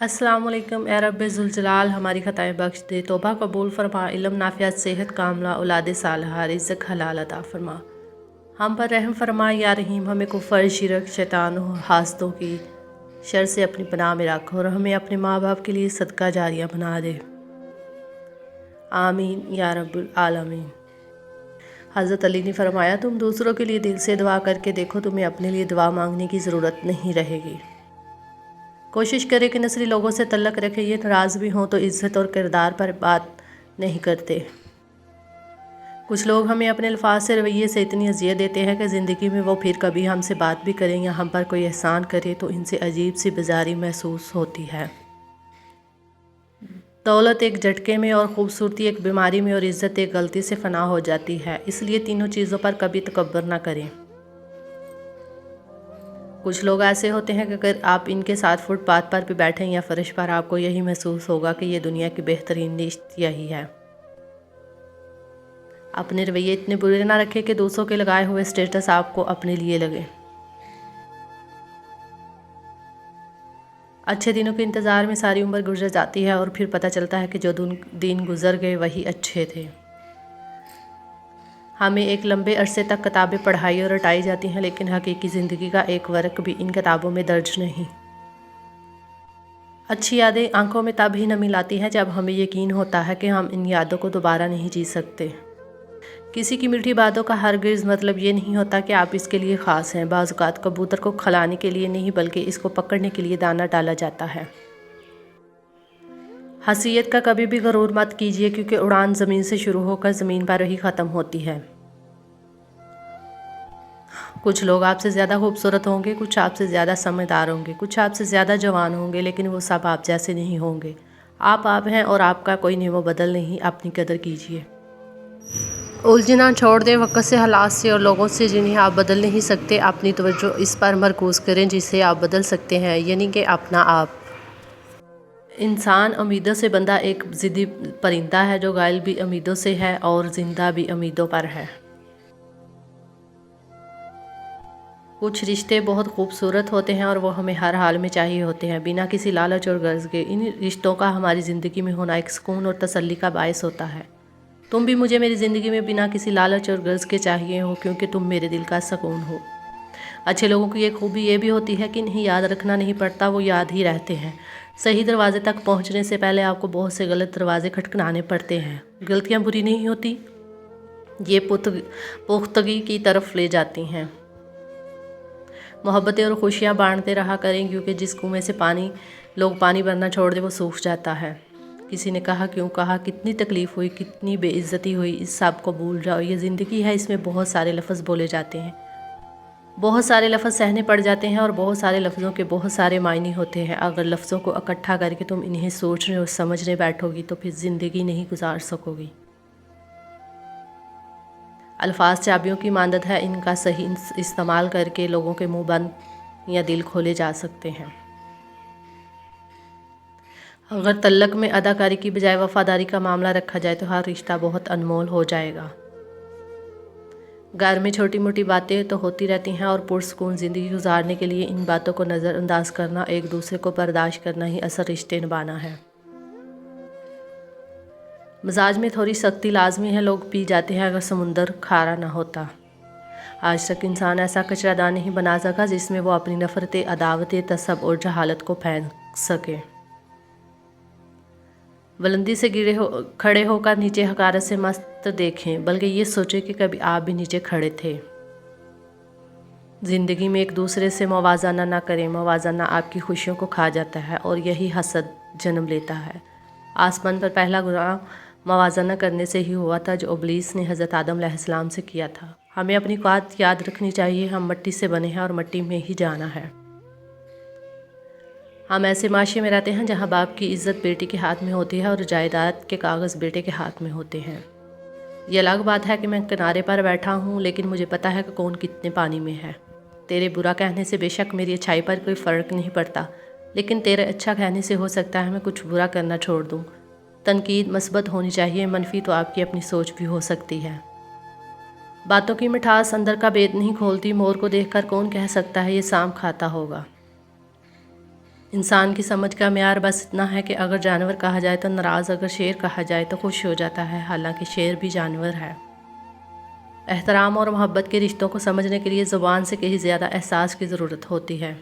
अस्सलाम वालेकुम। ए रब्बे ज़ुल जलाल हमारी ख़ताएँ बख्श दे, तौबा कबूल फरमा, इल्म नाफ़िया, सेहत कामला, औलाद सालिहा, रिज़्क़ हलाल अता फरमा। हम पर रहम फरमा या रहीम, हमें कुफ़र, शिरक, शैतान हासदों की शर से अपनी पनाह में रख और हमें अपने माँ बाप के लिए सदका जारिया बना दे। आमीन या रब्बुल आलमीन। हज़रत अली ने फरमाया, तुम दूसरों के लिए दिल से दुआ करके देखो, तुम्हें अपने लिए दुआ मांगने की ज़रूरत नहीं रहेगी। कोशिश करें कि नस्ली लोगों से तल्लक रखें, ये नाराज़ भी हों तो इज़्ज़त और किरदार पर बात नहीं करते। कुछ लोग हमें अपने अल्फाज से, रवैये से इतनी अज़ियत देते हैं कि ज़िंदगी में वो फिर कभी हमसे बात भी करें या हम पर कोई एहसान करे तो इनसे अजीब सी बेज़ारी महसूस होती है। दौलत एक झटके में और ख़ूबसूरती एक बीमारी में और इज़्ज़त एक गलती से फ़ना हो जाती है, इसलिए तीनों चीज़ों पर कभी तकब्बुर ना करें। कुछ लोग ऐसे होते हैं कि अगर आप इनके साथ फुटपाथ पर भी बैठें या फर्श पर, आपको यही महसूस होगा कि ये दुनिया की बेहतरीन रिश्त यही है। अपने रवैये इतने बुरे ना रखें कि दूसरों के लगाए हुए स्टेटस आपको अपने लिए लगे। अच्छे दिनों के इंतज़ार में सारी उम्र गुजर जाती है और फिर पता चलता है कि जो दिन गुजर गए वही अच्छे थे। हमें एक लंबे अरसे तक किताबें पढ़ाई और रटाई जाती हैं, लेकिन हकीकी ज़िंदगी का एक वर्क भी इन किताबों में दर्ज नहीं। अच्छी यादें आंखों में तब ही नमी लाती हैं जब हमें यकीन होता है कि हम इन यादों को दोबारा नहीं जी सकते। किसी की मीठी बातों का हरगिज़ मतलब ये नहीं होता कि आप इसके लिए ख़ास हैं। बाज़ औक़ात कबूतर को खिलाने के लिए नहीं बल्कि इसको पकड़ने के लिए दाना डाला जाता है। हसीयत का कभी भी गरूर मत कीजिए, क्योंकि उड़ान ज़मीन से शुरू होकर ज़मीन पर ही ख़त्म होती है। कुछ लोग आपसे ज़्यादा खूबसूरत होंगे, कुछ आपसे ज़्यादा समझदार होंगे, कुछ आपसे ज़्यादा जवान होंगे, लेकिन वो सब आप जैसे नहीं होंगे। आप हैं और आपका कोई नेमो बदल नहीं। अपनी कदर कीजिए। उलझना छोड़ दें वक़्त से, हालात से और लोगों से जिन्हें आप बदल नहीं सकते। अपनी तवज्जो इस पर मरकूज़ करें जिसे आप बदल सकते हैं, यानी कि अपना आप। इंसान उम्मीदों से बंधा एक ज़िद्दी परिंदा है जो घायल भी उम्मीदों से है और ज़िंदा भी उम्मीदों पर है। कुछ रिश्ते बहुत खूबसूरत होते हैं और वो हमें हर हाल में चाहिए होते हैं, बिना किसी लालच और गर्ज के। इन रिश्तों का हमारी ज़िंदगी में होना एक सुकून और तसल्ली का बायस होता है। तुम भी मुझे मेरी ज़िंदगी में बिना किसी लालच और गर्ज के चाहिए हो, क्योंकि तुम मेरे दिल का सुकून हो। अच्छे लोगों की एक खूबी ये भी होती है कि इन्हें याद रखना नहीं पड़ता, वो याद ही रहते हैं। सही दरवाजे तक पहुँचने से पहले आपको बहुत से गलत दरवाजे खटखटाने पड़ते हैं। गलतियाँ बुरी नहीं होती, ये पुख्तगी की तरफ ले जाती हैं। मोहब्बतें और खुशियाँ बांटते रहा करें, क्योंकि जिस कुएं से लोग पानी भरना छोड़ दे वो सूख जाता है। किसी ने कहा, क्यों कहा, कितनी तकलीफ़ हुई, कितनी बेइज्जती हुई, इस सब को भूल जाओ। ये ज़िंदगी है, इसमें बहुत सारे लफ्ज़ बोले जाते हैं, बहुत सारे लफ्ज़ सहने पड़ जाते हैं और बहुत सारे लफ्ज़ों के बहुत सारे मायने होते हैं। अगर लफ्ज़ों को इकट्ठा करके तुम इन्हें सोचने और समझने बैठोगी तो फिर ज़िंदगी नहीं गुजार सकोगी। अल्फाज चाबियों की मानद है, इनका सही इस्तेमाल करके लोगों के मुंह बंद या दिल खोले जा सकते हैं। अगर तल्लक में अदाकारी की बजाय वफादारी का मामला रखा जाए तो हर रिश्ता बहुत अनमोल हो जाएगा। घर में छोटी मोटी बातें तो होती रहती हैं और पुरसुकून ज़िंदगी गुजारने के लिए इन बातों को नज़रअंदाज करना, एक दूसरे को बर्दाश्त करना ही असल रिश्ते निभाना है। मिजाज में थोड़ी सख्ती लाजमी है, लोग पी जाते हैं अगर समुंदर खारा ना होता। आज तक इंसान ऐसा कचरादान नहीं बना सका जिसमें वो अपनी नफ़रतें, अदावतें, तसब और जहालत को फेंक सके। बुलंदी से खड़े होकर नीचे हकारत से मत देखें, बल्कि ये सोचें कि कभी आप भी नीचे खड़े थे। ज़िंदगी में एक दूसरे से मवाज़ना ना करें, मवाज़ना आपकी खुशियों को खा जाता है और यही हसद जन्म लेता है। आसमान पर पहला गुनाह मवाज़ना करने से ही हुआ था, जो इब्लीस ने हज़रत आदम अलैहिस्सलाम से किया था। हमें अपनी औकात याद रखनी चाहिए, हम मिट्टी से बने हैं और मिट्टी में ही जाना है। हम ऐसे माशरे में रहते हैं जहाँ बाप की इज़्ज़त बेटी के हाथ में होती है और जायदाद के कागज़ बेटे के हाथ में होते हैं। ये अलग बात है कि मैं किनारे पर बैठा हूँ, लेकिन मुझे पता है कि कौन कितने पानी में है। तेरे बुरा कहने से बेशक मेरी अच्छाई पर कोई फ़र्क नहीं पड़ता, लेकिन तेरे अच्छा कहने से हो सकता है मैं कुछ बुरा करना छोड़ दूँ। तनकीद मस्बत होनी चाहिए, मनफी तो आपकी अपनी सोच भी हो सकती है। बातों की मिठास अंदर का भेद नहीं खोलती। मोर को देखकर कौन कह सकता है ये सांप खाता होगा। انسان کی سمجھ کا معیار بس اتنا ہے کہ اگر جانور کہا جائے تو ناراض، اگر شیر کہا جائے تو خوش ہو جاتا ہے، حالانکہ شیر بھی جانور ہے۔ احترام اور محبت کے رشتوں کو سمجھنے کے لیے زبان سے کہیں زیادہ احساس کی ضرورت ہوتی ہے۔